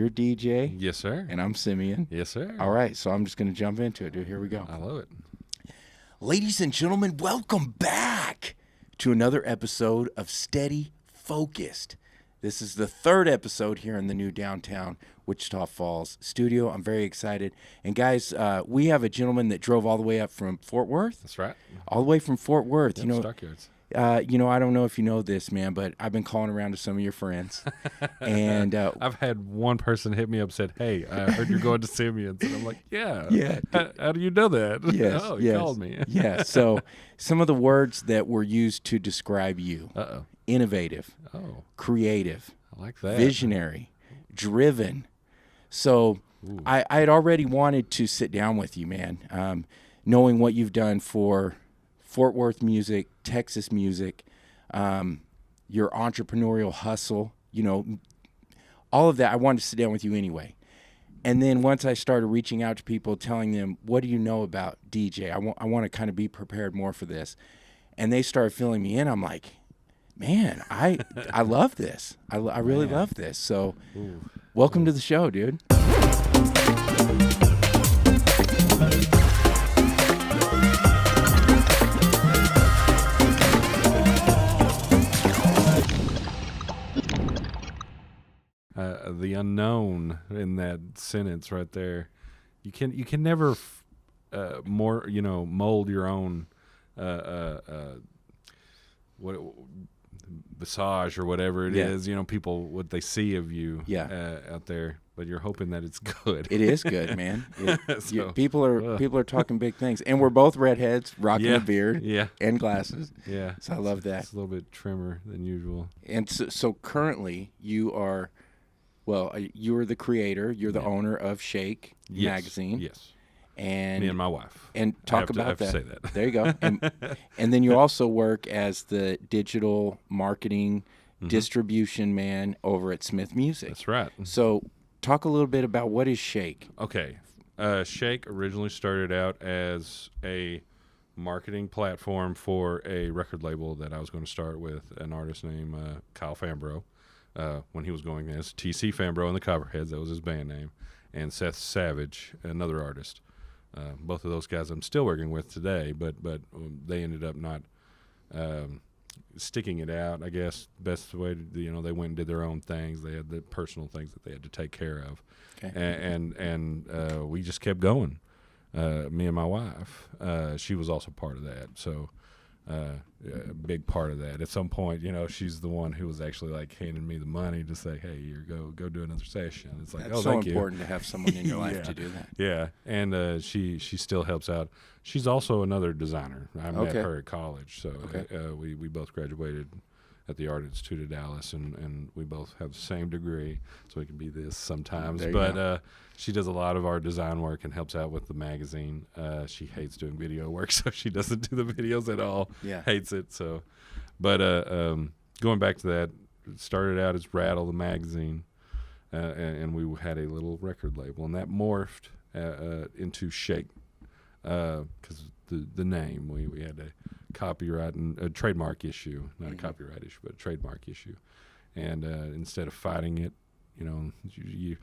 You're DJ. Yes, sir. And I'm Simeon. Yes, sir. All right, so I'm just going to jump into it, dude. Here we go. I love it. Ladies and gentlemen, welcome back to another episode of Steady Focused. This is the third episode here in the new downtown Wichita Falls studio. I'm very excited. And guys, we have a gentleman that drove all the way up from Fort Worth. That's right. All the way from Fort Worth. Yep, you know, Stockyards. I don't know if you know this, man, but I've been calling around to some of your friends. And I've had one person hit me up and said, hey, I heard you're going to Simeon's. And I'm like, yeah. How do you know that? Yes, Oh, you called me. Yeah, so some of the words that were used to describe you. Uh-oh. Innovative. Oh. Creative. I like that. Visionary. Driven. So I had already wanted to sit down with you, man, knowing what you've done for Fort Worth music, Texas music, your entrepreneurial hustle, all of that. I wanted to sit down with you anyway. And then once I started reaching out to people, telling them, what do you know about DJ? I want to kind of be prepared more for this. And they started filling me in. I'm like, man, I love this. I really love this. So welcome to the show, dude. The unknown in that sentence right there. You can never mold your own visage or whatever it is. People, what they see of you out there, but you're hoping that it's good. It is good, man. People are talking big things, and we're both redheads, rocking a beard, and glasses. Yeah, so I love that. It's a little bit trimmer than usual. And so currently you are. Well, you're the creator. You're the owner of Shake magazine. Yes. And me and my wife. And talk about that. I have to say that. There you go. And then you also work as the digital marketing distribution man over at Smith Music. That's right. So talk a little bit about what is Shake. Okay. Shake originally started out as a marketing platform for a record label that I was going to start with, an artist named Kyle Fambro. When he was going as TC Fambro and the Copperheads, that was his band name, and Seth Savage, another artist. Both of those guys I'm still working with today, but they ended up not sticking it out. I guess best way to, they went and did their own things. They had the personal things that they had to take care of, and we just kept going. Me and my wife, she was also part of that. So. A big part of that. At some point, she's the one who was actually like handing me the money to say, "Hey, here, go do another session." It's like, that's thank you. So important to have someone in your life to do that. Yeah, and she still helps out. She's also another designer. I met her at college, so we both graduated at the Art Institute of Dallas, and we both have the same degree, so we can be this sometimes. But she does a lot of our design work and helps out with the magazine. She hates doing video work, so she doesn't do the videos at all. Yeah, hates it. So, but going back to that, it started out as Rattle the magazine, and we had a little record label, and that morphed into Shake because the name we had a copyright and a trademark issue, not a copyright issue, but a trademark issue. And instead of fighting it, you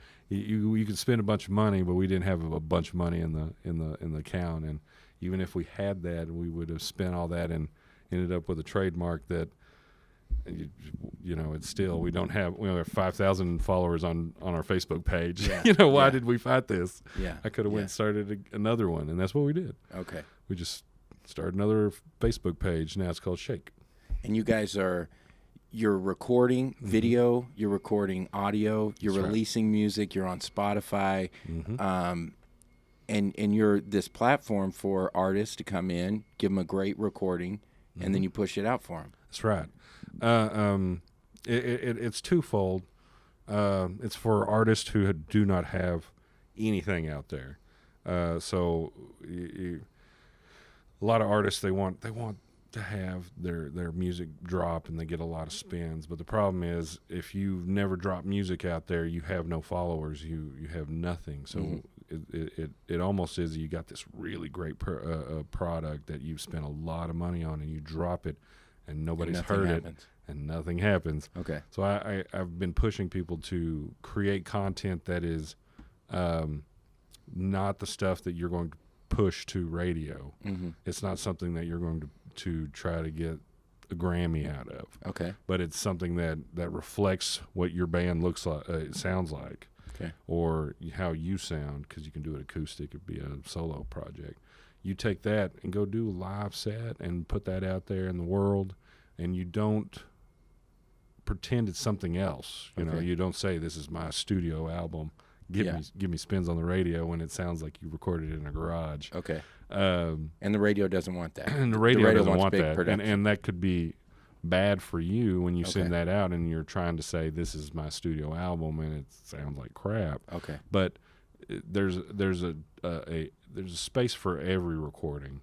could spend a bunch of money, but we didn't have a bunch of money in the account. And even if we had that, we would have spent all that and ended up with a trademark that, it's still, we only have 5,000 followers on our Facebook page. Yeah. Why did we fight this? Yeah. I could have went and started another one, and that's what we did. Okay. We just started another Facebook page. Now it's called Shake. And you guys you're recording video, you're recording audio, you're releasing music, you're on Spotify, and you're this platform for artists to come in, give them a great recording, and then you push it out for them. That's right. It's twofold. It's for artists who do not have anything out there. So a lot of artists, they want to have their music drop and they get a lot of spins, but the problem is if you've never dropped music out there, you have no followers, you have nothing. So it almost is you got this really great product that you've spent a lot of money on, and you drop it and nobody's heard it, and nothing happens. Okay. So I've been pushing people to create content that is not the stuff that you're going to push to radio. Mm-hmm. It's not something that you're going to try to get a Grammy out of. Okay. But it's something that reflects what your band looks like, sounds like. Okay. Or how you sound, because you can do it acoustic. It'd be a solo project. You take that and go do a live set and put that out there in the world, and you don't pretend it's something else. You know, you don't say, this is my studio album. Give me spins on the radio when it sounds like you recorded it in a garage. Okay. And the radio doesn't want that. And the radio doesn't want that. And that could be bad for you when you send that out and you're trying to say, this is my studio album, and it sounds like crap. Okay. But there's a space for every recording.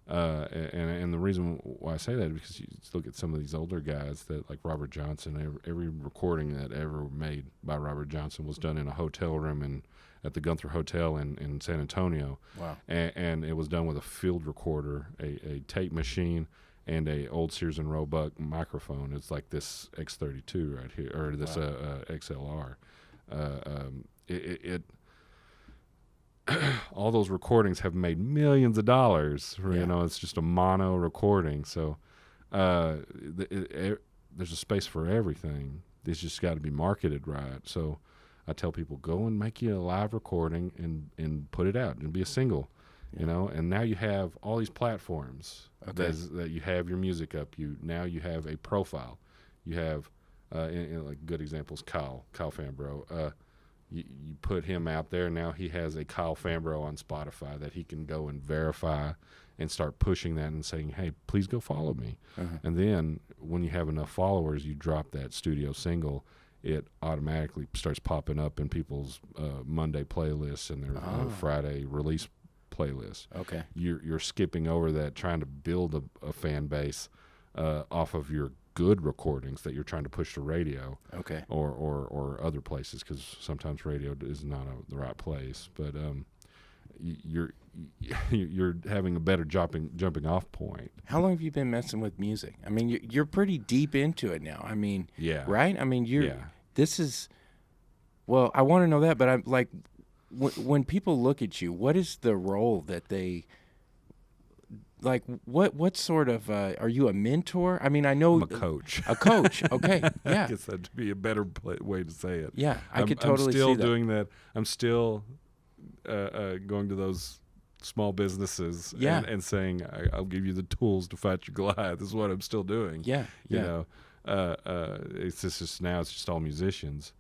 And the reason why I say that is because you look at some of these older guys that, like Robert Johnson. Every recording that ever made by Robert Johnson was done in a hotel room at the Gunther Hotel in San Antonio. Wow! And it was done with a field recorder, a tape machine, and a old Sears and Roebuck microphone. It's like this X32 right here, or this XLR. All those recordings have made millions of dollars. You know, it's just a mono recording. So there's a space for everything. It's just got to be marketed right. So I tell people, go and make you a live recording and put it out and be a single. You know, and now you have all these platforms that you have your music up. Now you have a profile. You have like good examples, Kyle Fambro. You put him out there. Now he has a Kyle Fambro on Spotify that he can go and verify and start pushing that and saying, hey, please go follow me. And then when you have enough followers, you drop that studio single. It automatically starts popping up in people's Monday playlists and their Friday release playlists. Okay. You're skipping over that, trying to build a fan base off of your good recordings that you're trying to push to radio, or other places, because sometimes radio is not the right place. But you're having a better jumping off point. How long have you been messing with music? I mean, you're pretty deep into it now. I mean, right? I mean, this is. Well, I want to know that, but I'm like, when people look at you, what is the role that they? Like, what sort of, are you a mentor? I mean, I know. I'm a coach. A coach, okay, yeah. I guess that'd be a better way to say it. Yeah, I could totally see that. I'm still doing that. I'm still going to those small businesses and saying, I'll give you the tools to fight your Goliath. This is what I'm still doing. Yeah, You know, it's just now it's just all musicians.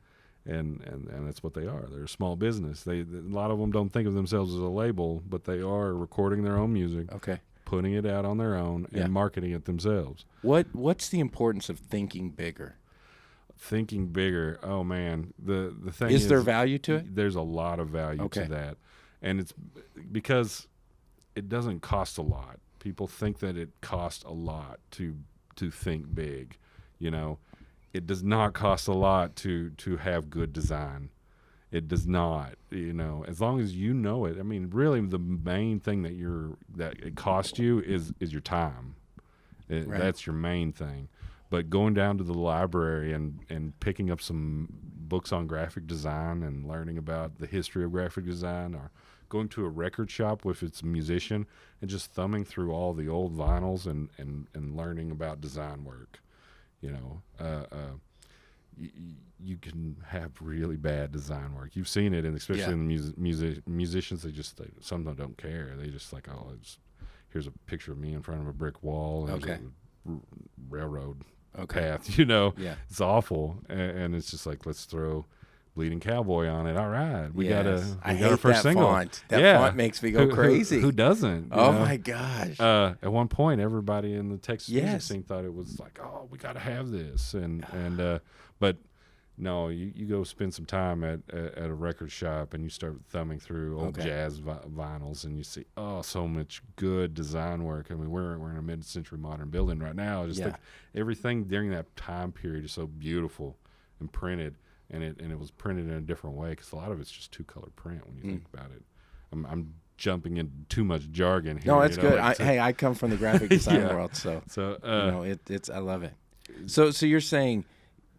And that's what they are. They're a small business. A lot of them don't think of themselves as a label, but they are recording their own music. Okay. Putting it out on their own and marketing it themselves. What's the importance of thinking bigger? Thinking bigger. Oh man, the thing is there value to it? There's a lot of value to that, and it's because it doesn't cost a lot. People think that it costs a lot to think big. You know, it does not cost a lot to have good design. It does not, you know, as long as you know it. I mean, really, the main thing that it costs you is your time. That's your main thing. But going down to the library and picking up some books on graphic design and learning about the history of graphic design, or going to a record shop if it's a musician and just thumbing through all the old vinyls and learning about design work, you know, you can have really bad design work. You've seen it, and especially in the musicians, some of them don't care. They just like, here's a picture of me in front of a brick wall and there's a railroad path. You know, it's awful, and it's just like, let's throw Bleeding Cowboy on it. All right, we got our first single. Font. That font makes me go crazy. Who doesn't? Oh my gosh! At one point, everybody in the Texas music scene thought it was like, oh, we got to have this, but no, you go spend some time at a record shop and you start thumbing through old jazz vinyls, and you see so much good design work. I mean, we're in a mid-century modern building right now. Just like everything during that time period is so beautiful and printed. And it was printed in a different way, because a lot of it's just two-color print when you think about it. I'm jumping into too much jargon here. No, it's good. I come from the graphic design world, so it's I love it. So you're saying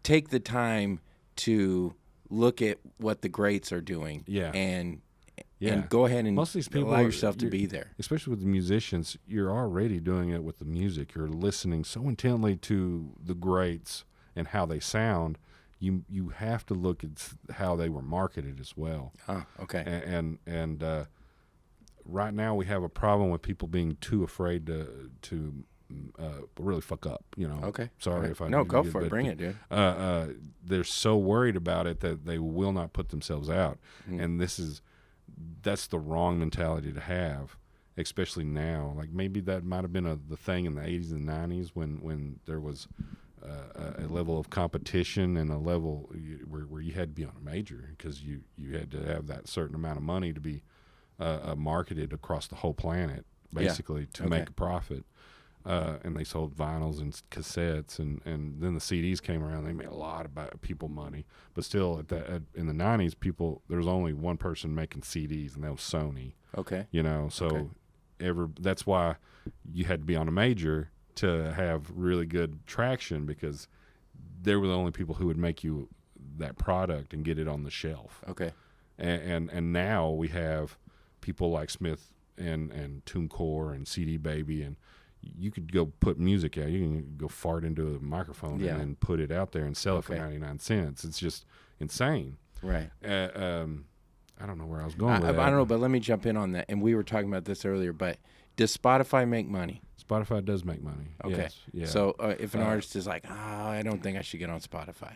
take the time to look at what the greats are doing, and go ahead and most of these people allow yourself to be there. Especially with the musicians, you're already doing it with the music. You're listening so intently to the greats and how they sound. You have to look at how they were marketed as well. Oh, okay. And right now we have a problem with people being too afraid to really fuck up. Okay. Sorry if I go for it. Bring it, dude. They're so worried about it that they will not put themselves out, and that's the wrong mentality to have, especially now. Like maybe that might have been the thing in the 80s and 90s when there was a level of competition and a level where you had to be on a major because you had to have that certain amount of money to be marketed across the whole planet, basically, to make a profit. And they sold vinyls and cassettes, and then the CDs came around. They made a lot of people money, but still, in the 90s, there was only one person making CDs, and that was Sony. Okay. That's why you had to be on a major to have really good traction, because they were the only people who would make you that product and get it on the shelf. Okay. And now we have people like Smith and TuneCore and CD Baby, and you could go put music out. You can go fart into a microphone and then put it out there and sell it for 99 cents. It's just insane. Right. I don't know where I was going with that. I don't know, but let me jump in on that. And we were talking about this earlier, but does Spotify make money? Spotify does make money. Okay. Yes. Yeah. So if an artist is like, I don't think I should get on Spotify.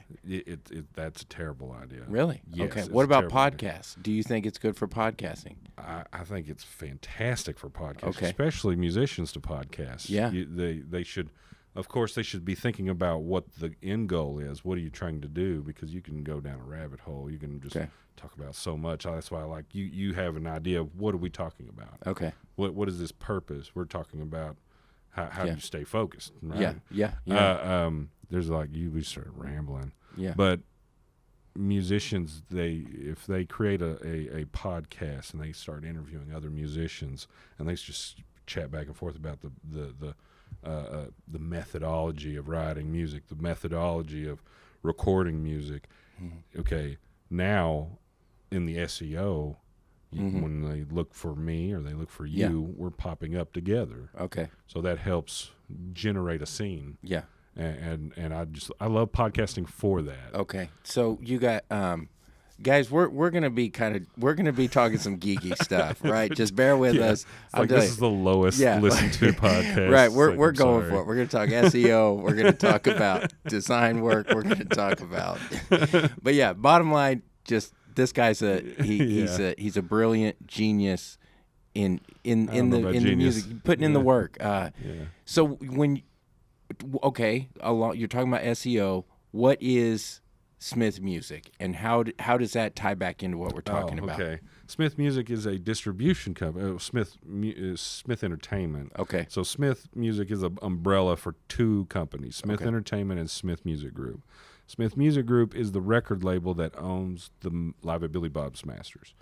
That's a terrible idea. Really? Yes, okay. What about podcasts? Do you think it's good for podcasting? I think it's fantastic for podcasts, okay. especially musicians to podcast. Yeah. They should, of course, they should be thinking about what the end goal is. What are you trying to do? Because you can go down a rabbit hole. You can just talk about so much. That's why I like you have an idea of what are we talking about. Okay. What is this purpose? We're talking about how do you stay focused, right? Yeah. There's we started rambling. Yeah. But musicians, if they create a podcast and they start interviewing other musicians and they just chat back and forth about the methodology of writing music, the methodology of recording music. Mm-hmm. Okay, now in the SEO, when they look for me or they look for you, we're popping up together. Okay. So that helps generate a scene. Yeah. And I love podcasting for that. Okay. So you got guys, we're gonna be talking some geeky stuff, right? Just bear with us. This is the lowest listened to podcast. Right. We're going for it. We're gonna talk SEO. We're gonna talk about design work. We're gonna talk about but yeah, bottom line, just this guy's he's a brilliant genius in the music, putting in the work. So when you're talking about SEO, what is Smith Music, and how does that tie back into what we're talking about? Okay, Smith Music is a distribution company. Smith Entertainment. Okay. So Smith Music is an umbrella for two companies, Smith Entertainment and Smith Music Group. Smith Music Group is the record label that owns the Live at Billy Bob's Masters,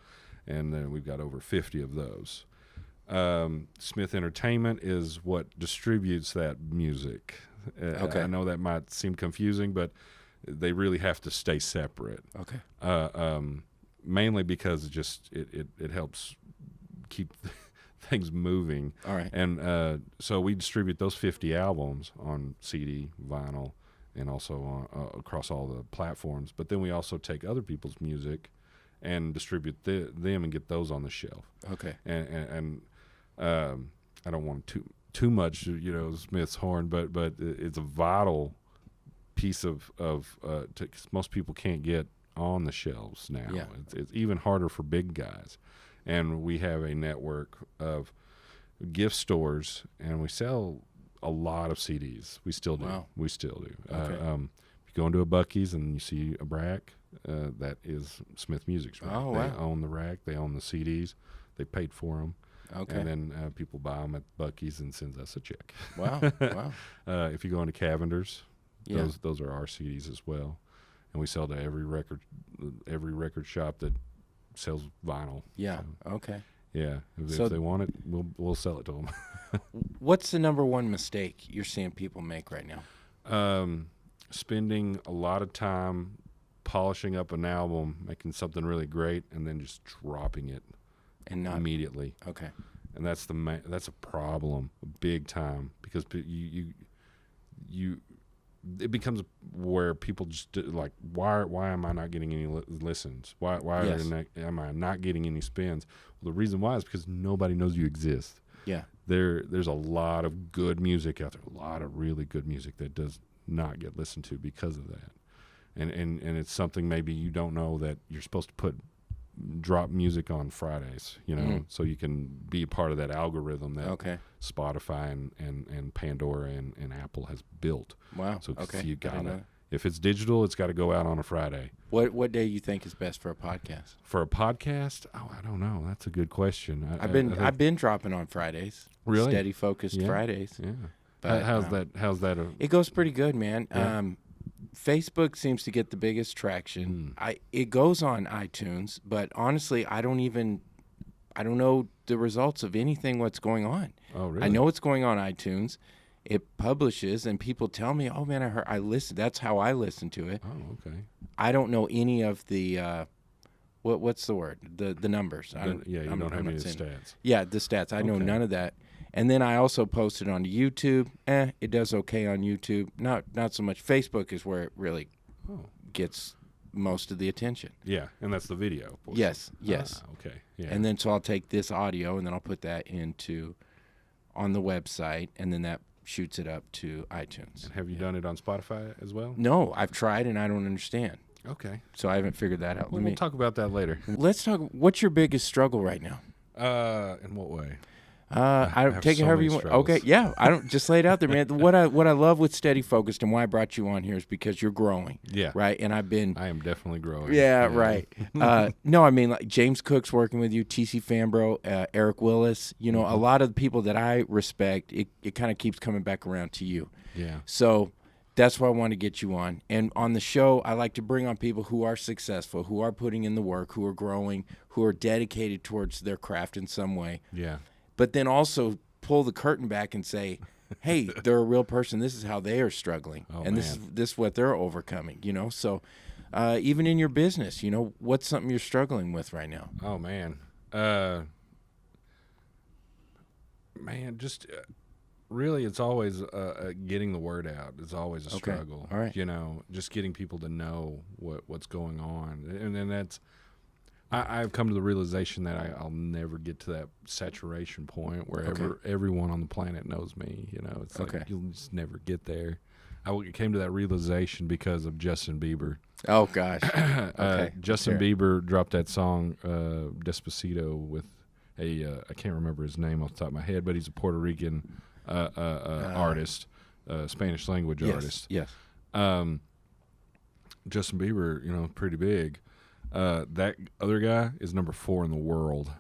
and then we've got over 50 of those. Smith Entertainment is what distributes that music. I know that might seem confusing, but they really have to stay separate. Okay. Mainly because it helps keep things moving. All right. And so we distribute those 50 albums on CD, vinyl, and also on, across all the platforms. But then we also take other people's music and distribute them and get those on the shelf. Okay. And I don't want too much, Smith's horn, but it's a vital piece of most people can't get on the shelves now. Yeah. It's even harder for big guys. And we have a network of gift stores, and we sell a lot of CDs. We still do. Wow. We still do. Okay. If you go into a Buck-ees and you see a rack, that is Smith Music's rack. Oh, wow. They own the rack. They own the CDs. They paid for them. Okay. And then people buy them at Buck-ees and sends us a check. Wow. If you go into Cavender's, those are our CDs as well, and we sell to every record shop that sells vinyl. Yeah. Okay. Yeah. If So- they want it, we'll sell it to them. What's the number one mistake you're seeing people make right now? Spending a lot of time polishing up an album, making something really great, and then just dropping it And not immediately. okay. And that's that's a problem, big time, because you it becomes where people just like, why am I not getting any listens? Why Yes. am I not getting any spins? Well, the reason why is because nobody knows you exist. Yeah. There's a lot of good music out there, a lot of really good music that does not get listened to because of that. And it's something maybe you don't know, that you're supposed to drop music on Fridays, so you can be a part of that algorithm that Okay. Spotify and Pandora and Apple has built. Wow. So Okay. you I didn't know gotta, that. if it's digital, it's got to go out on a Friday. What day you think is best for a podcast? For a podcast, I don't know. That's a good question. I think- I've been dropping on Fridays. Really? Steady focused Yeah. Fridays. yeah. But, How's that? It goes pretty good, man. Yeah. Facebook seems to get the biggest traction. It goes on iTunes, but honestly, I don't know the results of anything what's going on. Oh, really? I know it's going on iTunes. It publishes, and people tell me, "Oh man, I listen." That's how I listen to it. Oh, okay. I don't know any of the what's the word? The numbers. You don't have not any of the saying- stats. Yeah, the stats. I know Okay. none of that. And then I also posted on YouTube. It does okay on YouTube. Not so much. Facebook is where it really Oh. gets most of the attention. Yeah, and that's the video portion. Yes. Okay. Yeah. And then so I'll take this audio and then I'll put that on the website, and then that shoots it up to iTunes. Have you done it on Spotify as well? No, I've tried and I don't understand. Okay. So I haven't figured that out. We'll talk about that later. Let's talk. What's your biggest struggle right now? In what way? I have take it so however many you want. struggles. Okay, yeah. I don't just lay it out there, man. What I love with Steady Focused and why I brought you on here is because you're growing. Yeah. Right. And I've been. I am definitely growing. Yeah. Right. No, I mean, like James Cook's working with you, TC Fambro, Eric Willis. A lot of the people that I respect. It kind of keeps coming back around to you. Yeah. So that's why I want to get you on. And on the show, I like to bring on people who are successful, who are putting in the work, who are growing, who are dedicated towards their craft in some way. Yeah. But then also pull the curtain back and say, hey, they're a real person. This is how they are struggling. Oh, and this is what they're overcoming, So even in your business, what's something you're struggling with right now? Oh, man. Just really, it's always getting the word out. It's always a struggle. All right. Just getting people to know what's going on. And then that's, I've come to the realization that I'll never get to that saturation point where everyone on the planet knows me. It's like you'll just never get there. I came to that realization because of Justin Bieber. Oh, gosh. Okay. Justin Bieber dropped that song, Despacito, with I can't remember his name off the top of my head, but he's a Puerto Rican artist, Spanish language artist. Yes. Justin Bieber, pretty big. That other guy is number 4 in the world.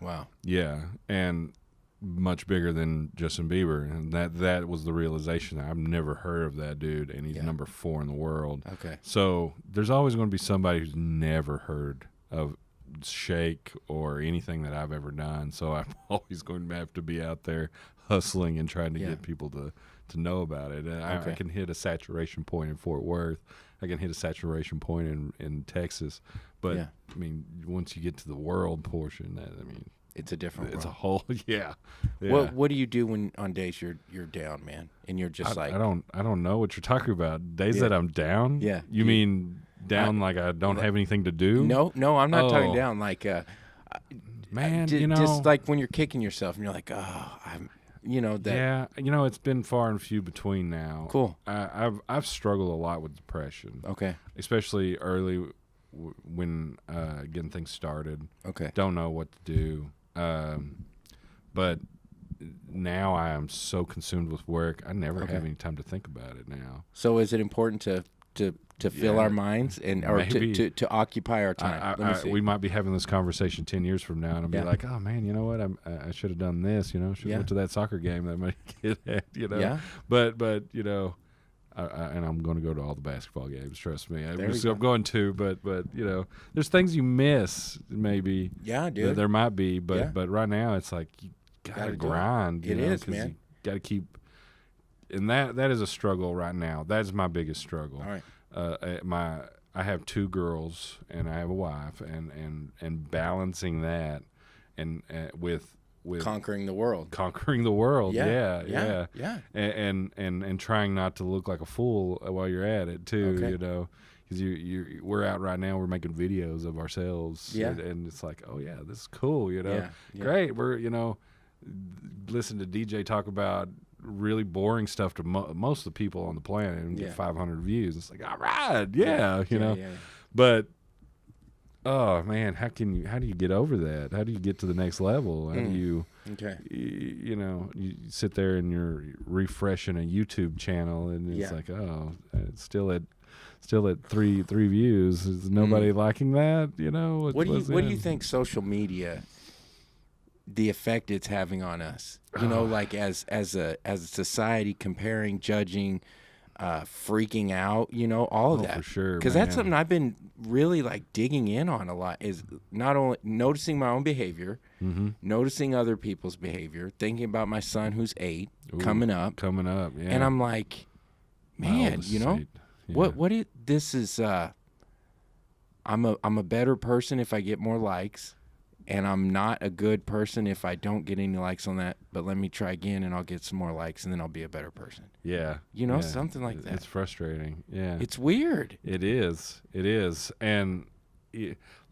Wow. Yeah, and much bigger than Justin Bieber, and that was the realization. I've never heard of that dude, and he's number 4 in the world. Okay. So there's always going to be somebody who's never heard of Shake or anything that I've ever done. So I'm always going to have to be out there hustling and trying to get people to know about it. And I can hit a saturation point in Fort Worth. I can hit a saturation point in Texas. But, I mean, once you get to the world portion, it's a different world. It's a whole, yeah. What do you do when on days you're down, man, and you're just I don't know what you're talking about. Days that I'm down? Yeah. You mean down like I don't have anything to do? No, I'm not talking down like man, just like when you're kicking yourself and you're like, oh, I'm that. Yeah, it's been far and few between now. Cool. I've struggled a lot with depression. Okay. Especially early when getting things started. Okay. Don't know what to do. But now I am so consumed with work, I never have any time to think about it now. So is it important to fill our minds or to occupy our time? We might be having this conversation 10 years from now, and I'll be like, oh man, you know what? I should have done this. Should have went to that soccer game that my kid had. Yeah. But and I'm going to go to all the basketball games. Trust me, I'm go. going to. But there's things you miss maybe. Yeah, dude. There might be, but right now it's like you gotta grind. It is, man. You gotta keep, and that is a struggle right now. That is my biggest struggle. All right. I have 2 girls and I have a wife, and balancing that and with conquering the world. Yeah. And trying not to look like a fool while you're at it too. Okay. You know, because we're out right now. We're making videos of ourselves. Yeah. And it's like, oh yeah, this is cool. You know, Yeah. great. We're listen to DJ talk about really boring stuff to most of the people on the planet and get 500 views. It's like, all right, you know. Yeah. But oh man, how do you get over that? How do you get to the next level? How do you you sit there and you're refreshing a YouTube channel and it's like, oh, it's still at 3 views. Is nobody liking that? You know, what do you think social media, the effect it's having on us? You know, like as a society, comparing, judging, freaking out, you know, all of that. For sure. Because that's something I've been really like digging in on a lot, is not only noticing my own behavior, noticing other people's behavior, thinking about my son who's 8 coming up. Yeah. And I'm like, man, you know, this is I'm a better person if I get more likes. And I'm not a good person if I don't get any likes on that, but let me try again and I'll get some more likes and then I'll be a better person. Yeah. You know, something like that. It's frustrating. Yeah. It's weird. It is. And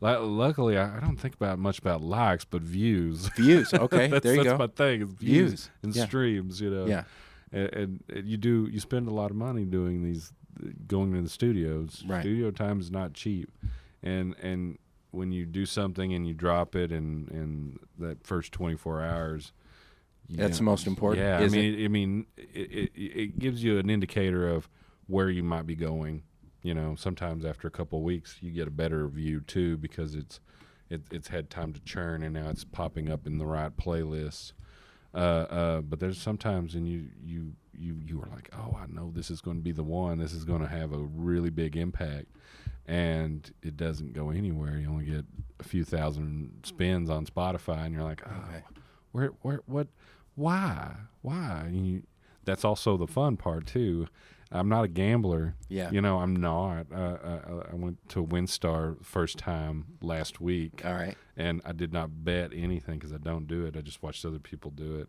luckily, I don't think much about likes, but views. Views. Okay. There you go. That's my thing. Is views and streams, you know. Yeah. And you spend a lot of money doing these, going to the studios. Right. Studio time is not cheap. And when you do something and you drop it in that first 24 hours, that's the most important. Yeah, it gives you an indicator of where you might be going. You know, sometimes after a couple of weeks, you get a better view too because it's had time to churn and now it's popping up in the right playlists. But there's sometimes and you are like, oh, I know this is going to be the one. This is going to have a really big impact. And it doesn't go anywhere. You only get a few thousand spins on Spotify, and you're like, oh, what, why? That's also the fun part too. I'm not a gambler. Yeah. You know, I'm not. I went to WinStar first time last week. All right. And I did not bet anything because I don't do it. I just watched other people do it.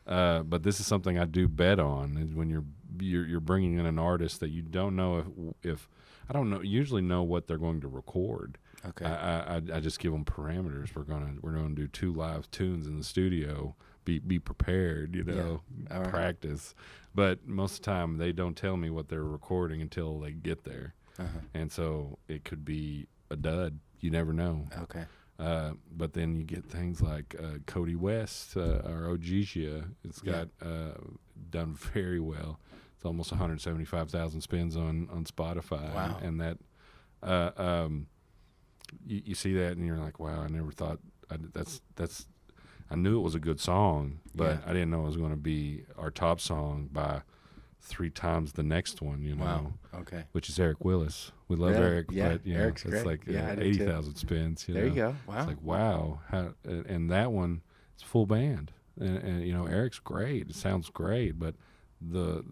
But this is something I do bet on. Is when you're bringing in an artist that you don't know if I don't know. Usually know what they're going to record. Okay. I just give them parameters. We're gonna do 2 live tunes in the studio. Be prepared. You know, practice. But most of the time they don't tell me what they're recording until they get there, and so it could be a dud. You never know. Okay. But then you get things like Cody West or Ogesia. It's got done very well. It's almost 175,000 spins on Spotify. Wow. And that you see that and you're like, wow, I never thought I knew it was a good song, but I didn't know it was going to be our top song by 3 times the next one, you know. Wow. Okay. Which is Eric Willis. We love Eric, but Eric's it's great. like 80,000 spins. There you go. Wow. It's like, wow. And that one, it's full band. And you know, Eric's great. It sounds great, but the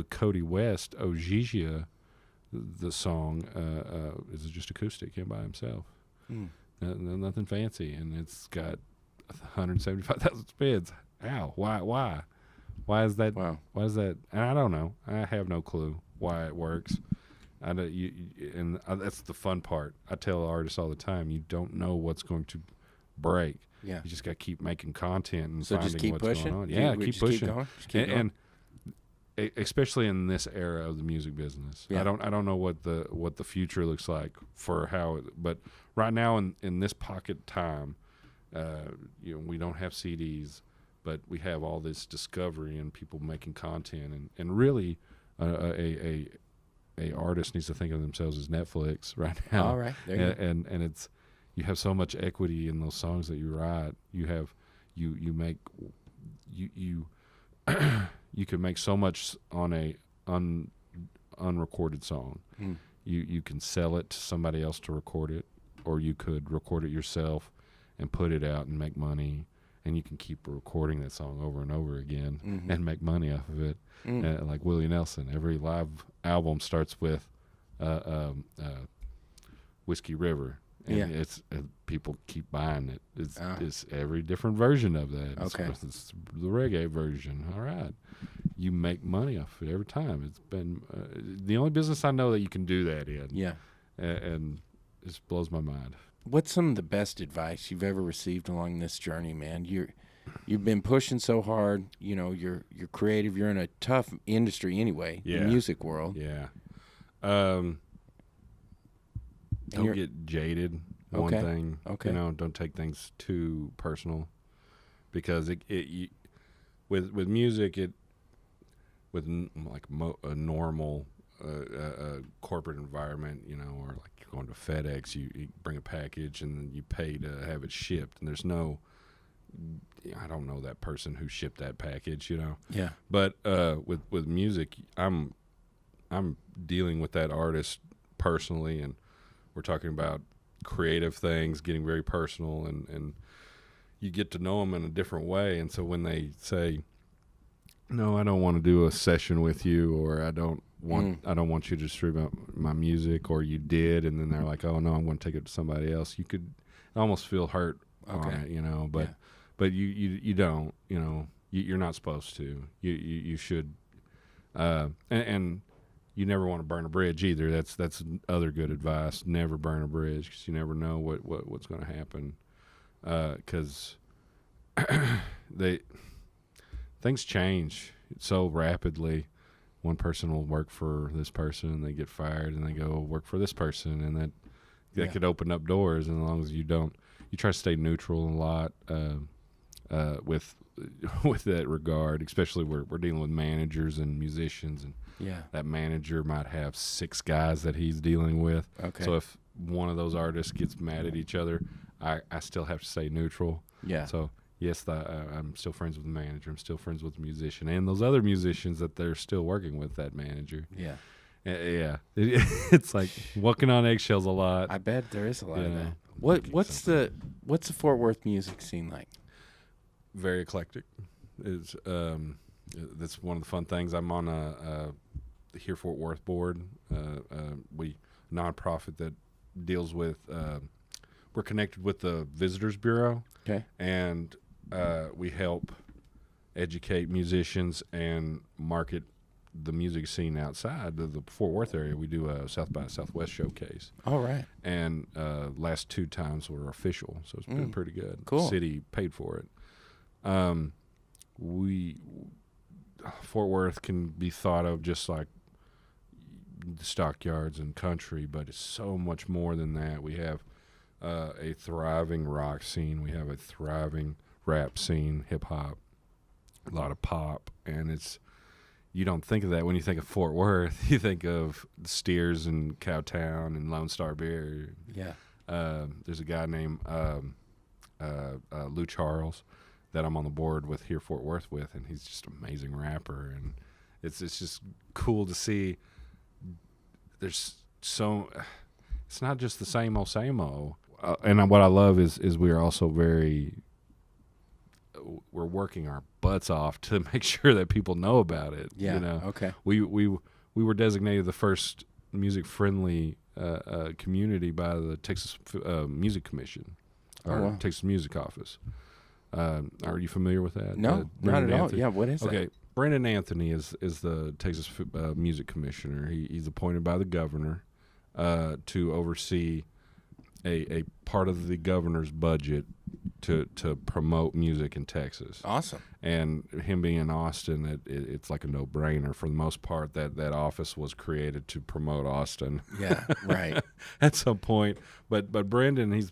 Cody West Ogesia, the song is just acoustic, him by himself. Nothing fancy, and it's got 175,000 spins. How? Why is that? Wow. Why is that? And I don't know. I have no clue why it works. That's the fun part. I tell artists all the time, you don't know what's going to break. Yeah. You just got to keep making content and so finding just keep what's pushing? going on. Yeah, keep pushing. Keep going. And especially in this era of the music business. Yeah. I don't know what the future looks like for but right now in this pocket time, we don't have CDs, but we have all this discovery and people making content and really a artist needs to think of themselves as Netflix right now. All right. There you go. And it's you have so much equity in those songs that you write. You have you make you can make so much on unrecorded song. You can sell it to somebody else to record it, or you could record it yourself and put it out and make money, and you can keep recording that song over and over again and make money off of it. Like Willie Nelson, every live album starts with Whiskey River, and it's people keep buying it. It's every different version of that. It's the reggae version. All right, you make money off it every time. It's been the only business I know that you can do that in. Yeah, and it just blows my mind. What's some of the best advice you've ever received along this journey, man? You've been pushing so hard. You know, you're creative. You're in a tough industry anyway, the music world. Yeah. Don't get jaded. One thing. Okay. You know, don't take things too personal, because with music, with a normal corporate environment, you know, or like you're going to FedEx, you bring a package and then you pay to have it shipped, and there's no, I don't know that person who shipped that package, you know. Yeah. But with music, I'm dealing with that artist personally, and we're talking about creative things, getting very personal, and you get to know them in a different way. And so when they say, no, I don't want to do a session with you, or I don't want you to distribute my music, or you did, and then they're like, oh no, I'm going to take it to somebody else, you could almost feel hurt on it, you know. But you don't, you know, you're not supposed to. You should, and you never want to burn a bridge either. That's other good advice. Never burn a bridge, because you never know what's going to happen. Because things change so rapidly. One person will work for this person, and they get fired, and they go work for this person, and that could open up doors. And as long as you try to stay neutral a lot with that regard. Especially we're dealing with managers and musicians, and that manager might have 6 guys that he's dealing with. Okay. So if one of those artists gets mad at each other, I still have to stay neutral. Yeah. So yes, I'm still friends with the manager. I'm still friends with the musician and those other musicians that they're still working with that manager. Yeah. Yeah. It's like walking on eggshells a lot. I bet there is a lot of that. What's the Fort Worth music scene like? Very eclectic. That's one of the fun things. I'm on a Here Fort Worth board. We nonprofit that deals with. We're connected with the Visitors Bureau. Okay. And we help educate musicians and market the music scene outside of the Fort Worth area. We do a South by Southwest showcase. All right. And last 2 times were official, so it's been pretty good. Cool. City paid for it. Fort Worth can be thought of just like the Stockyards and country, but it's so much more than that. We have a thriving rock scene. We have a thriving rap scene, hip hop, a lot of pop, and you don't think of that when you think of Fort Worth. You think of Steers and Cowtown and Lone Star Beer. Yeah. There's a guy named Lou Charles that I'm on the board with Here Fort Worth with, and he's just an amazing rapper, and it's just cool to see. It's not just the same old. And what I love is we are also we're working our butts off to make sure that people know about it. Yeah. You know? Okay. We were designated the first music friendly community by the Texas Music Commission, or Texas Music Office. Are you familiar with that? No, not at all. Yeah, what is that? Okay, Brandon Anthony is the Texas Music Commissioner. He's appointed by the governor to oversee a part of the governor's budget to promote music in Texas. Awesome. And him being in Austin, it's like a no-brainer. For the most part, that office was created to promote Austin. Yeah, right. At some point, but Brandon, he's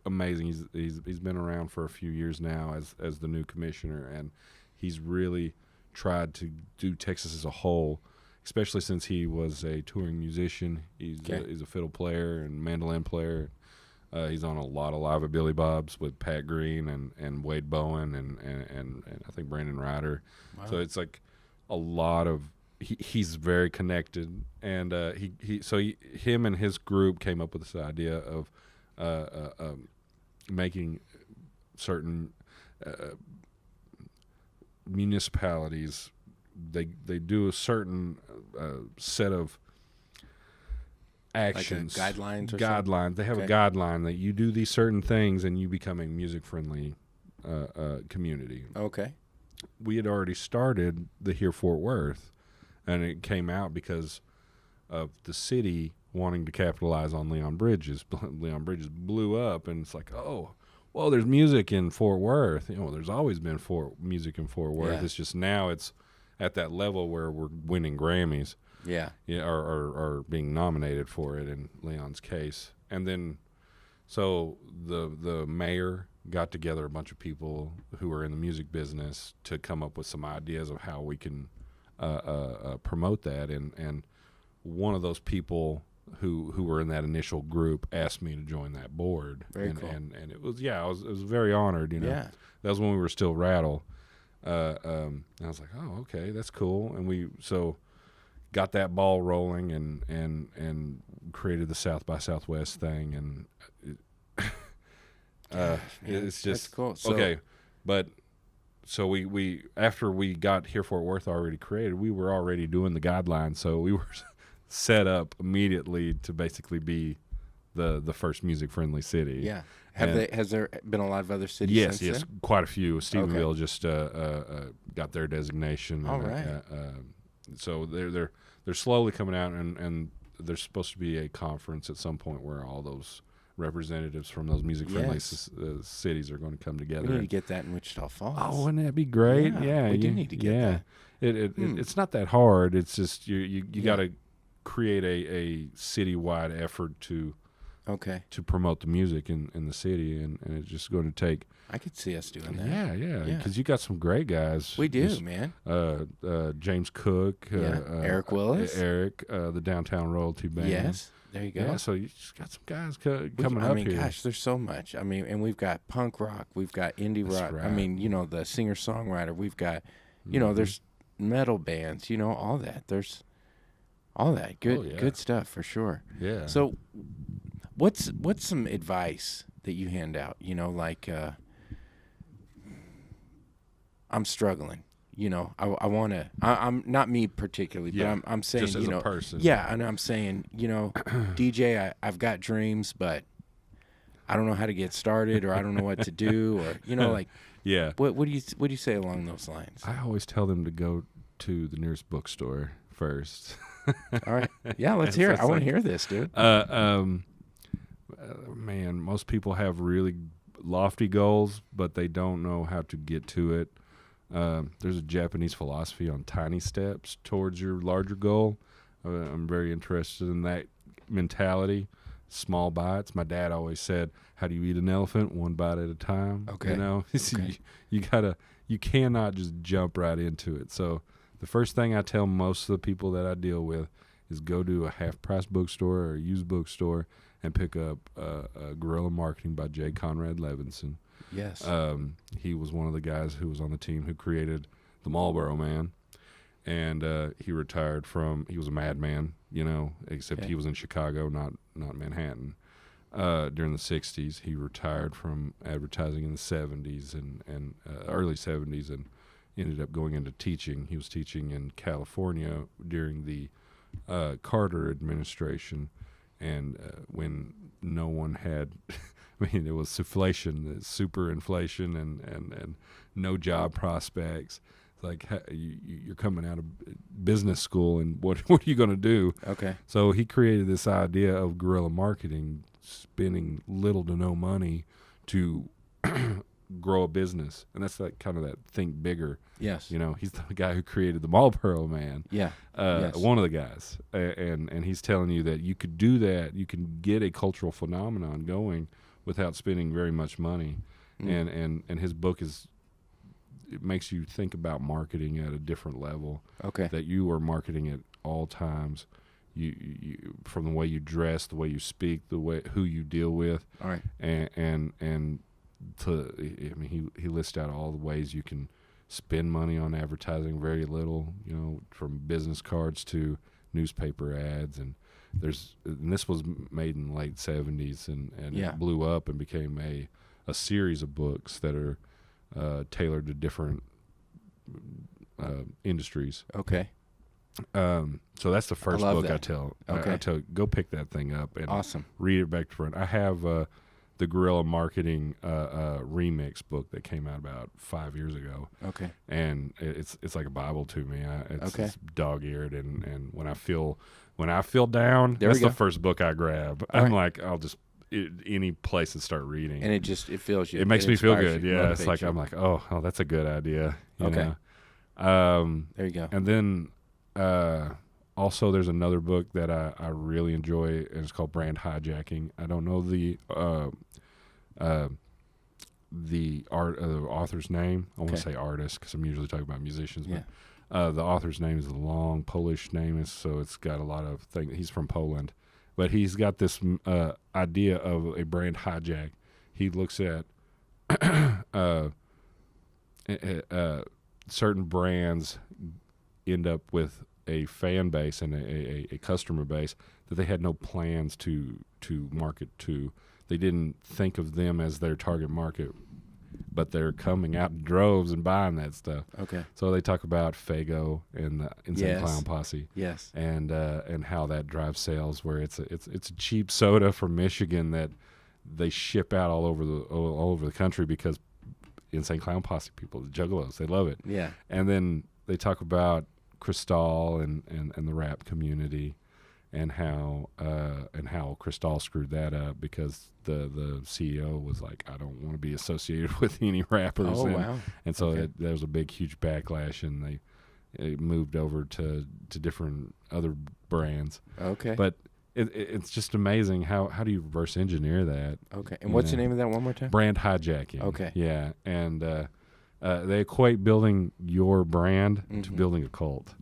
amazing. He's been around for a few years now as the new commissioner, and he's really tried to do Texas as a whole, especially since he was a touring musician. He's a fiddle player and mandolin player. He's on a lot of Live at Billy Bob's with Pat Green and Wade Bowen and I think Brandon Ryder. Wow. So it's like a lot of he's very connected, and him and his group came up with this idea of making certain municipalities, they do a certain set of actions, like guidelines. They have a guideline that you do these certain things and you become a music friendly community. Okay. We had already started the Here Fort Worth, and it came out because of the city wanting to capitalize on Leon Bridges. Leon Bridges blew up, and it's like, oh, well, there's music in Fort Worth. There's always been music in Fort Worth. Yeah. It's just now it's at that level where we're winning Grammys. Yeah. Or being nominated for it in Leon's case. And then, so the mayor got together a bunch of people who are in the music business to come up with some ideas of how we can promote that. And one of those people who were in that initial group asked me to join that board. Very cool. And it was, I was very honored, Yeah. That was when we were still Rattle. And I was like, oh, okay, that's cool. And so got that ball rolling and created the South by Southwest thing. And it's just, that's cool. So, okay. But so we after we got Here Fort Worth already created, we were already doing the guidelines. So we were set up immediately to basically be the first music friendly city. Yeah. Has there been a lot of other cities? Yes, since then? quite a few. Stephenville just got their designation. All right. So they're slowly coming out, and there's supposed to be a conference at some point where all those representatives from those music friendly cities are going to come together. We need to get that in Wichita Falls. Oh, wouldn't that be great? Yeah, we do need to get that. It's not that hard. It's just you got to create a citywide effort to promote the music in the city, and it's just going to take. I could see us doing that. Yeah, because you got some great guys. We do, man. James Cook, Eric Willis, the Downtown Royalty Band. Yes, there you go. Yeah, so you just got some guys coming up here. Gosh, there's so much. I mean, and we've got punk rock, we've got indie rock. Right. I mean, the singer-songwriter. We've got, there's metal bands. All that. There's all that good stuff for sure. Yeah. So, what's some advice that you hand out? I'm struggling. I want to. I'm not me particularly, but I'm saying, just as a person. Yeah, and I'm saying, DJ, I've got dreams, but I don't know how to get started, or I don't know what to do, or Yeah. What do you say along those lines? I always tell them to go to the nearest bookstore first. All right. Yeah, let's hear it. I want to hear this, dude. Man, most people have really lofty goals, but they don't know how to get to it. There's a Japanese philosophy on tiny steps towards your larger goal. I'm very interested in that mentality. Small bites. My dad always said, "How do you eat an elephant? One bite at a time." Okay. Okay. You cannot just jump right into it. So the first thing I tell most of the people that I deal with is go to a half-price bookstore or a used bookstore and pick up Guerrilla Marketing by J. Conrad Levinson. Yes. He was one of the guys who was on the team who created the Marlboro Man, and he retired from. He was a madman, except he was in Chicago, not Manhattan. During the '60s, he retired from advertising in the '70s and early '70s, and ended up going into teaching. He was teaching in California during the Carter administration, and when no one had. It was super inflation, and no job prospects. It's like you're coming out of business school, and what are you going to do? Okay. So he created this idea of guerrilla marketing, spending little to no money to grow a business, and that's kind of that think bigger. Yes. He's the guy who created the Marlboro Man. Yeah. Yes. One of the guys, and he's telling you that you could do that. You can get a cultural phenomenon going without spending very much money. And his book it makes you think about marketing at a different level. Okay. That you are marketing at all times. You from the way you dress, the way you speak, who you deal with. All right. And he lists out all the ways you can spend money on advertising very little, from business cards to newspaper ads. And this was made in the late 70s, and it blew up and became a series of books that are tailored to different industries. Okay. So that's the first book I tell. Okay. I tell, go pick that thing up and awesome. Read it back to front. I have the Guerrilla Marketing remix book that came out about 5 years ago. Okay. And it's like a Bible to me. It's dog-eared, and when I feel down, that's the first book I grab. I'm like, I'll just any place and start reading. And it fills you. It makes me feel good. You, yeah, it's like I'm like, oh, that's a good idea. You know? There you go. And then also there's another book that I really enjoy, and it's called Brand Hijacking. I don't know the author's name. I want to say artist because I'm usually talking about musicians. Yeah. But the author's name is a long Polish name, so it's got a lot of things. He's from Poland, but he's got this idea of a brand hijack. He looks at certain brands end up with a fan base and a customer base that they had no plans to market to. They didn't think of them as their target market, but they're coming out in droves and buying that stuff. Okay. So they talk about Faygo and the Insane Clown Posse. Yes. And how that drives sales, where it's a cheap soda from Michigan that they ship out all over the country because Insane Clown Posse people, the Juggalos, they love it. Yeah. And then they talk about Cristal and the rap community, and how Cristal screwed that up because the CEO was like, I don't want to be associated with any rappers. Oh, wow. And so there was a big, huge backlash, and they moved over to different other brands. Okay. But it's just amazing how do you reverse engineer that? Okay. And what's the name of that one more time? Brand hijacking. Okay. Yeah. And they equate building your brand to building a cult.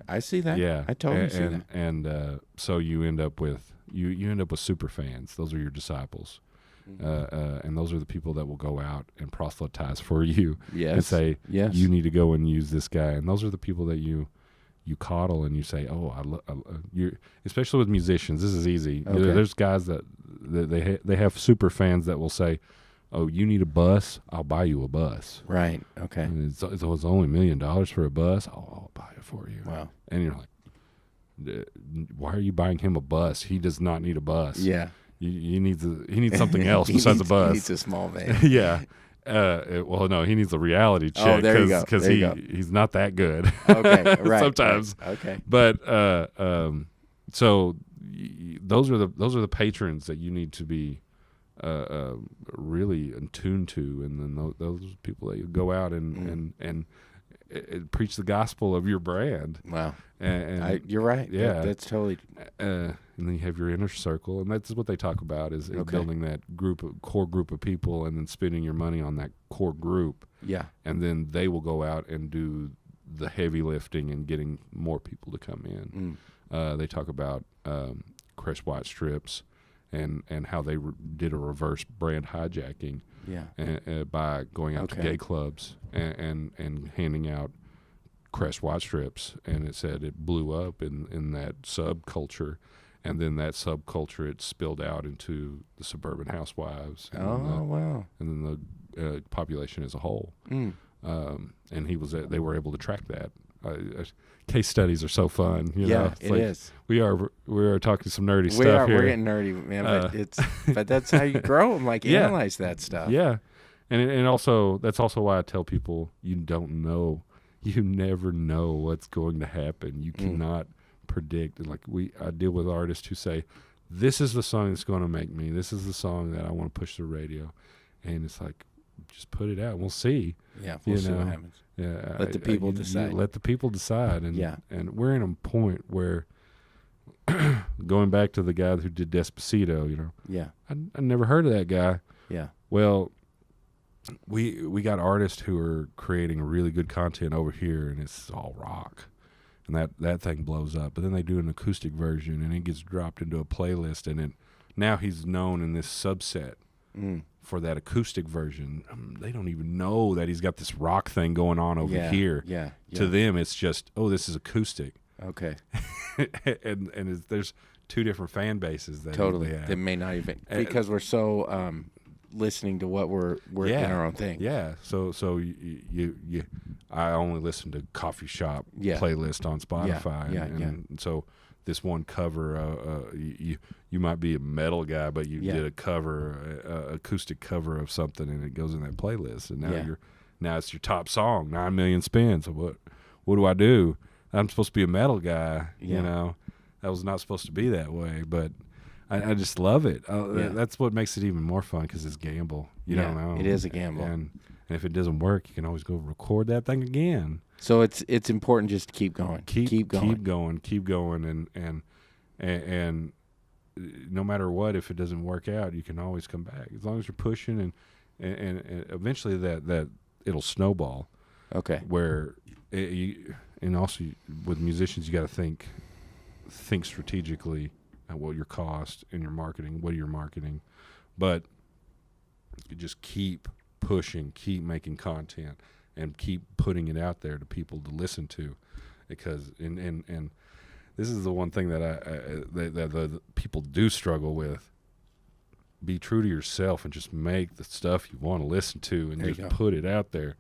I see that. Yeah, I totally see that. And so you end up with you end up with super fans. Those are your disciples, and those are the people that will go out and proselytize for you. Yes. And say, yes, you need to go and use this guy. And those are the people that you coddle and you say, oh, you. Especially with musicians, this is easy. Okay. There's guys that they have super fans that will say, oh, you need a bus? I'll buy you a bus. Right. Okay. And it's only $1 million for a bus. Oh, I'll buy it for you. Wow. And you're like, why are you buying him a bus? He does not need a bus. Yeah. He needs something else besides a bus. He needs a small van. Yeah. Well, no, he needs a reality check. Oh, there you go. Because he's not that good. Okay. Right. Sometimes. Right. Okay. But so those are the patrons that you need to be really attuned to, and then those people that you go out and preach the gospel of your brand. Wow. And you're right. Yeah, that's totally. And then you have your inner circle, and that's what they talk about is building that core group of people, and then spending your money on that core group. Yeah. And then they will go out and do the heavy lifting and getting more people to come in. They talk about Crush White Strips. And how they did a reverse brand hijacking, by going out to gay clubs and handing out Crest White Strips, and it said it blew up in that subculture, and then that subculture it spilled out into the suburban housewives. Wow! And then the population as a whole. And they were able to track that. Case studies are so fun. You know? It's it is. We are talking some nerdy stuff here. We're getting nerdy, man. But that's how you grow them. Like analyze that stuff. Yeah, and also that's also why I tell people you never know what's going to happen. You cannot predict. Like I deal with artists who say, "This is the song that's going to make me. This is the song that I want to push the radio," and it's like, just put it out. We'll see. Yeah, we'll see what happens. Yeah, let the people decide. Let the people decide, and we're in a point where, going back to the guy who did Despacito, I never heard of that guy. Yeah. Well, we got artists who are creating really good content over here, and it's all rock, and that thing blows up. But then they do an acoustic version, and it gets dropped into a playlist, and now he's known in this subset for that acoustic version. They don't even know that he's got this rock thing going on over here. Yeah. To them, it's just, oh, this is acoustic. Okay. and there's two different fan bases that Totally. they have. They may not even, because we're so listening to what we're in our own thing. Yeah. So you I only listen to coffee shop playlist on Spotify. And so this one cover, you might be a metal guy, but you did a cover, acoustic cover of something, and it goes in that playlist. And now it's your top song, 9 million spins. So what do I do? I'm supposed to be a metal guy, you know. That was not supposed to be that way, but I just love it. That's what makes it even more fun, because it's gamble. You don't know. It is a gamble. And if it doesn't work, you can always go record that thing again. So it's important just to keep going. Keep going, and no matter what, if it doesn't work out, you can always come back as long as you're pushing, and eventually that it'll snowball. Okay. Where and also with musicians, you got to think strategically at what your cost and your marketing, what you're marketing, but you just keep pushing, keep making content, and keep putting it out there to people to listen to, because and this is the one thing that that the people do struggle with. Be true to yourself and just make the stuff you want to listen to, and just put it out there.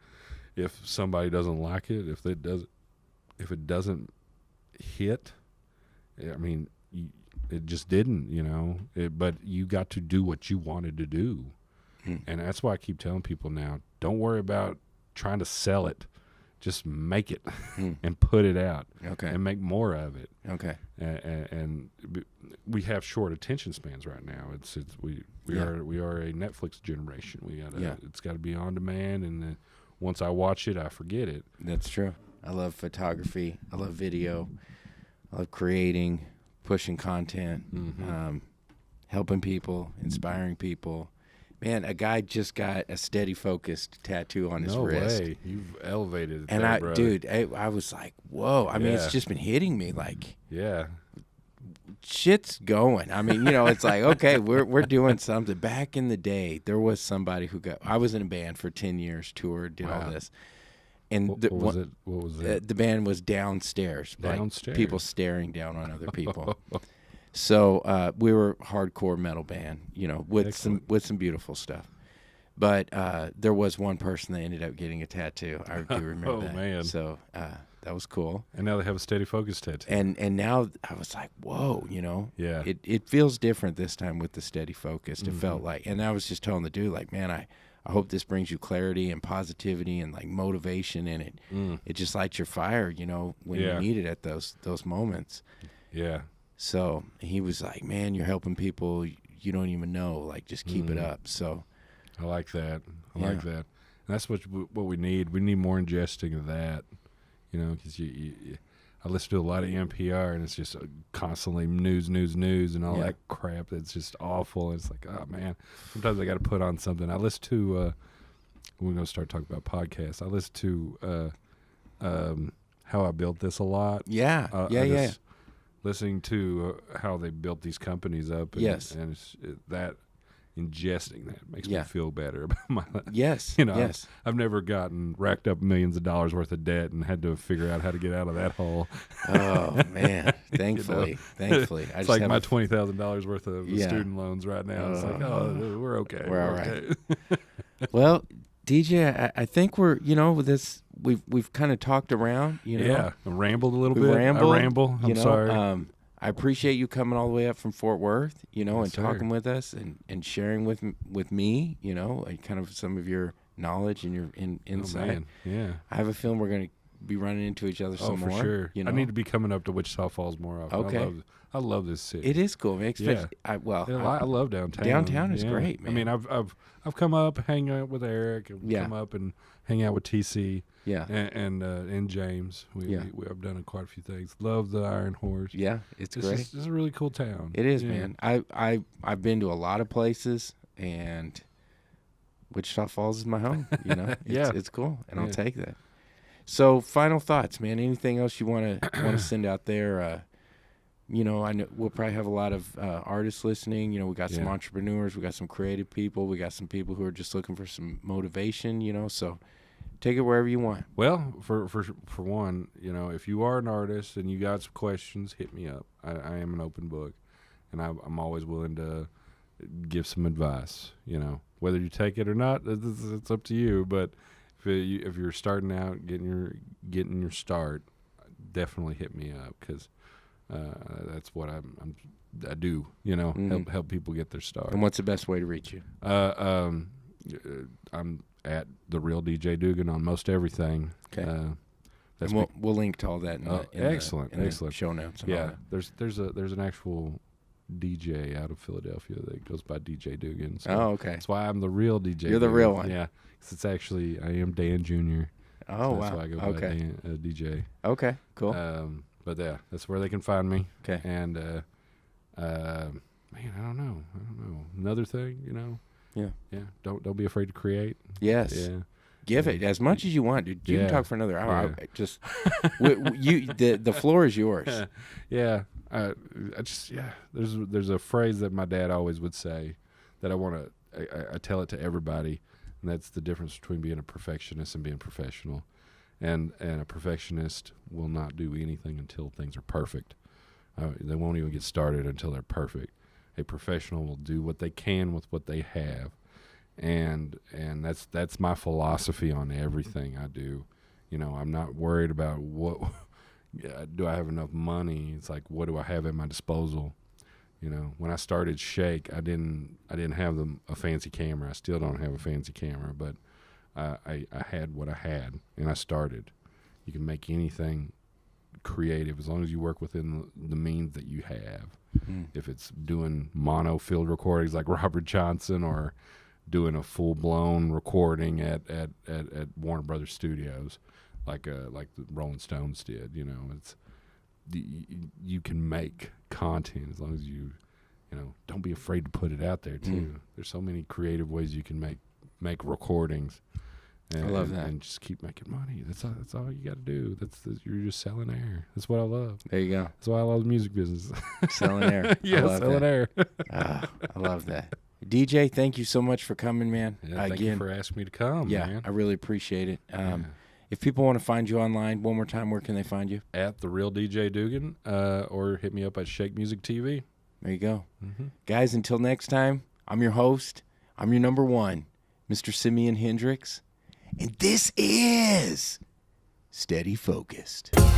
If somebody doesn't like it, if it doesn't hit, I mean, it just didn't, you know. But you got to do what you wanted to do, and that's why I keep telling people now: don't worry about trying to sell it, just make it and put it out, and make more of it. And we have short attention spans right now. We are a Netflix generation. It's got to be on demand, and once I watch it, I forget it. That's true. I love photography. I love video. I love creating, pushing content, helping people, inspiring people. Man, a guy just got a steady focused tattoo on his wrist. No way. You've elevated it. And brother. Dude, I was like, whoa. I mean, it's just been hitting me like, shit's going. I mean, you know, it's like, okay, we're doing something. Back in the day, there was somebody I was in a band for 10 years, toured, did all this. And what was it? The band was downstairs. Downstairs. Like people staring down on other people. So we were a hardcore metal band, you know, with some beautiful stuff. But there was one person that ended up getting a tattoo. I do remember that. Man. So that was cool. And now they have a steady focus tattoo. And now I was like, whoa, you know. Yeah. It feels different this time with the steady focus. It felt like, and I was just telling the dude, like, man, I hope this brings you clarity and positivity and like motivation, and it just lights your fire, you know, when you need it at those moments. Yeah. So he was like, man, you're helping people you don't even know, like, just keep it up. So I like that. I like that. And that's what we need. We need more ingesting of that, you know, because I listen to a lot of NPR, and it's just constantly news and all that crap that's just awful. And it's like, oh, man, sometimes I got to put on something. I listen to, we're going to start talking about podcasts. I listen to How I Built This a lot. Listening to how they built these companies up. And, and that ingesting that makes me feel better about my life. You know, I've never gotten racked up millions of dollars worth of debt and had to figure out how to get out of that hole. Oh man, thankfully. It's like my $20,000 worth of student loans right now. It's like, oh, we're okay. We're all right. Well, DJ, I think we're, you know, with this, we've kind of talked around, you know. Yeah, I rambled a little bit. I ramble. I'm sorry. I appreciate you coming all the way up from Fort Worth, you know, and talking with us and sharing with me, you know, and kind of some of your knowledge and your insight. Oh, man. Yeah. I have a feeling we're going to be running into each other some more. Oh, for sure. You know? I need to be coming up to Wichita Falls more often. Okay. I love this city. It is cool, man. I love downtown. Downtown is great, man. I mean, I've come up, hang out with Eric, and come up and hang out with TC. Yeah. And James. I've done quite a few things. Love the Iron Horse. Yeah, it's great. It's a really cool town. It is, man. I've been to a lot of places, and Wichita Falls is my home. You know, it's cool, and I'll take that. So, final thoughts, man. Anything else you want to send out there? I know we'll probably have a lot of artists listening. We got some entrepreneurs, we got some creative people, we got some people who are just looking for some motivation. So take it wherever you want. Well, for one, if you are an artist and you got some questions, hit me up. I am an open book, and I'm always willing to give some advice. Whether you take it or not, it's up to you. But if you're starting out, getting your start, definitely hit me up, because that's what I do. Help people get their start. And what's the best way to reach you? I'm at the Real DJ Dugan on most everything. Okay. And we'll link to all that in excellent the show notes. And all that. There's an actual DJ out of Philadelphia that goes by DJ Dugan. So okay. That's why I'm the real DJ. You're the real one. Yeah. 'Cause it's actually, I am Dan Jr. Oh, so wow. That's why I go by Dan, DJ. Okay, cool. But yeah, that's where they can find me. Okay. And man, I don't know. Another thing, Yeah. Yeah. Don't be afraid to create. Yes. Yeah. Give it as much as you want, dude. You can talk for another hour. Yeah. The floor is yours. Yeah. There's a phrase that my dad always would say that I tell it to everybody, and that's the difference between being a perfectionist and being professional. And a perfectionist will not do anything until things are perfect. They won't even get started until they're perfect. A professional will do what they can with what they have. And that's my philosophy on everything I do. I'm not worried about what do I have enough money. It's like, what do I have at my disposal? When I started Shake, I didn't have a fancy camera. I still don't have a fancy camera, but I had what I had, and I started. You can make anything creative as long as you work within the means that you have. If it's doing mono field recordings like Robert Johnson, or doing a full-blown recording at Warner Brothers Studios, like the Rolling Stones did. It's you can make content as long as you don't be afraid to put it out there too. There's so many creative ways you can make recordings. And, I love that. And just keep making money. That's all you got to do. You're just selling air. That's what I love. There you go. That's why I love the music business. Selling air. Yeah, selling air. I love that. DJ, thank you so much for coming, man. Yeah, thank you for asking me to come. Yeah, man. I really appreciate it. If people want to find you online, one more time, where can they find you? At the Real DJ Dugan, or hit me up at Shake Music TV. There you go. Guys, until next time, I'm your host. I'm your number one, Mr. SimeonHendrix. And this is Steady Focused. That's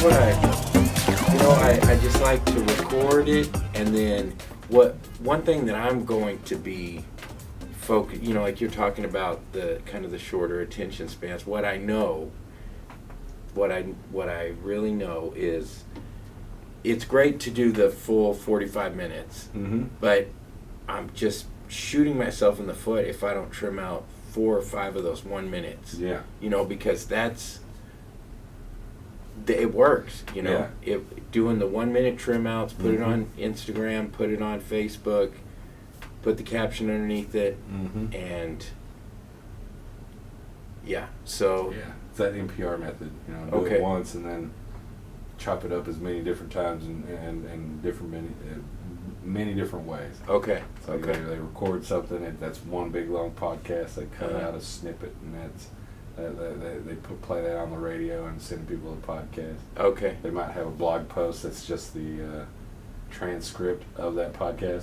what I just like to record it, and then one thing that I'm going to be focused, like you're talking about the kind of the shorter attention spans. What I really know is it's great to do the full 45 minutes, but I'm just shooting myself in the foot if I don't trim out 4 or 5 of those 1 minutes. Yeah. Because it works, Yeah. Doing the 1 minute trim outs, put it on Instagram, put it on Facebook, put the caption underneath it, and so it's that NPR method. Do it once and then chop it up as many different times and many different ways. Okay. So they record something that's one big long podcast. They cut out a snippet, and that's they play that on the radio and send people a podcast. Okay. They might have a blog post that's just the transcript of that podcast.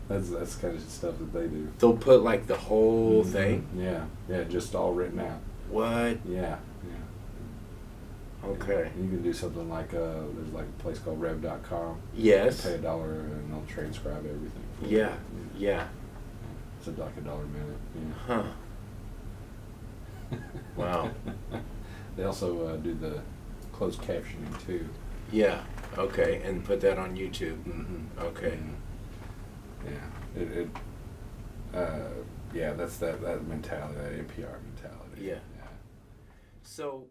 That's kind of stuff that they do. They'll put like the whole thing. Yeah, just all written out. What? Yeah. Okay. You can do something like there's like a place called rev.com. Yes. You pay $1 and they'll transcribe everything. Yeah. It's like $1 a minute. Huh. Wow. They also do the closed captioning too. Yeah. Okay. And put that on YouTube. Okay. Yeah. That's that mentality, that NPR mentality. Yeah. So